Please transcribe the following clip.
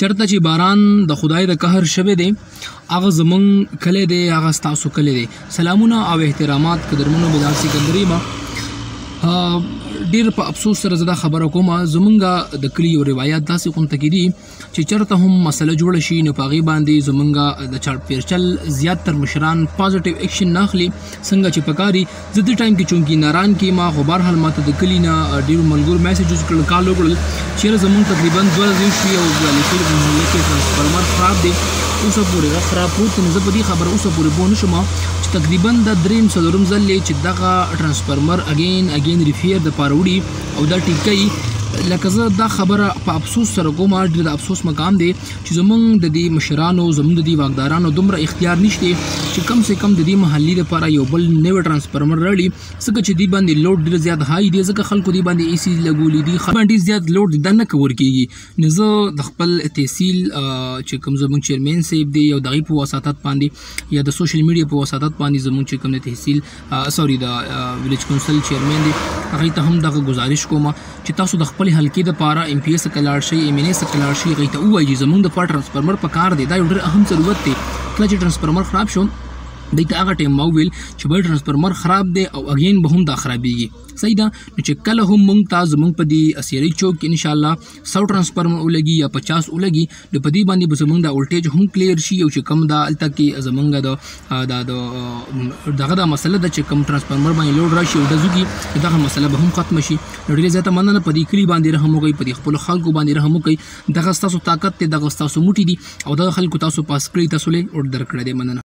چرته چې باران د خدای د قهر شوی دی هغه زمونږ کلی دی، هغه ستاسو کلی دی. سلامونه او احترامات قدرمنو بلال سکندري ما. ډیر په افسوس سره زه دا خبره کوم زمونږ د کلي یو روایت داسې غونته کېدي چې چېرته هم مسله جوړه شي نو په هغې باندې زمونږ د چاړپیرچل زیاتتر مشران پازیټیو اکشن نه اخلي څنګه چې پکاري. زه دې ټایم کې چونکې ناران کې ما خو بهرحال ماته د کلي نه ډېرو ملګرو میسیجز کړل، کال وکړل چېرې زمونږ تقریبا 2 ورځې شوي او د علیخیل په محله کې ټرانسفارمر خراب دی، اوسه پورې خراب پروت دی. نو زه په دې خبره اوسه پورې پوه نه شم چې تقریبا دا 3-4 ځل دی چې دغه ټرانسفارمر اګین ریفیر د پاره وړي او دا ټیکي. لکه زه دا خبره په افسوس سره کوم، ډېر د افسوس مقام دی چې زمونږ د دې مشرانو زمونږ د دې واکدارانو دومره اختیار نشته چې کم سے کم د دې محلې لپاره یو بل نوی ټرانسفارمر راوړي، ځکه چې دې باندې لوډ ډېر زیات های دی، ځکه خلکو دې باندې اي سي لګولي دي، ډېر زیات لوډ دا نه کور کېږي. نو زه د خپل تحصیل چې کوم زمونږ چیرمین صاحب دی او د هغې په وساطت باندې یا د سوشل میډیا په وساطت باندې زمونږ چې کوم د تحصیل د ویلیج کونسل چیرمین دی هغې ته هم دغه گزارش کوم چې تاسو د خپل حلقې دپاره ایم پی ایس څخه لاړ شئ، ایم این اے څخه لاړ شئ، هغې ته ووایي چې زمونږ دپاره ټرانسفارمر په کار دی، دا یو ډېر اهم ضرورت دی. کله چې ټرانسفارمر خراب شو دوی ته هغه ټایم ما وویل چې بل ټرانسفارمر خراب دی او اګین به هم دا خرابېږي، صحیح ده. نو چې کله هم موږ ته زموږ په دې اسیري چوک کې انشاءالله 100 ټرانسفارمر ولګي یا 50 ولګي نو په دې باندې به زموږ د ولټیج هم کلیر شي او چې کوم دا هلته کې زموږ دغه دا مسله ده چې کوم ټرانسفارمر باندې لوډ راشي او ډزو کي دغه مسله به هم ختمه شي. نو ډېرې زیاته مننه، په دې کلي باندې رحم وکړئ، په دې خپلو خلکو باندې رحم وکړئ. دغه ستاسو طاقت دی، دغه ستاسو موټي دي او دغه خلکو تاسو پاس کړئ، تاسو له اور درکړی دی. مننه.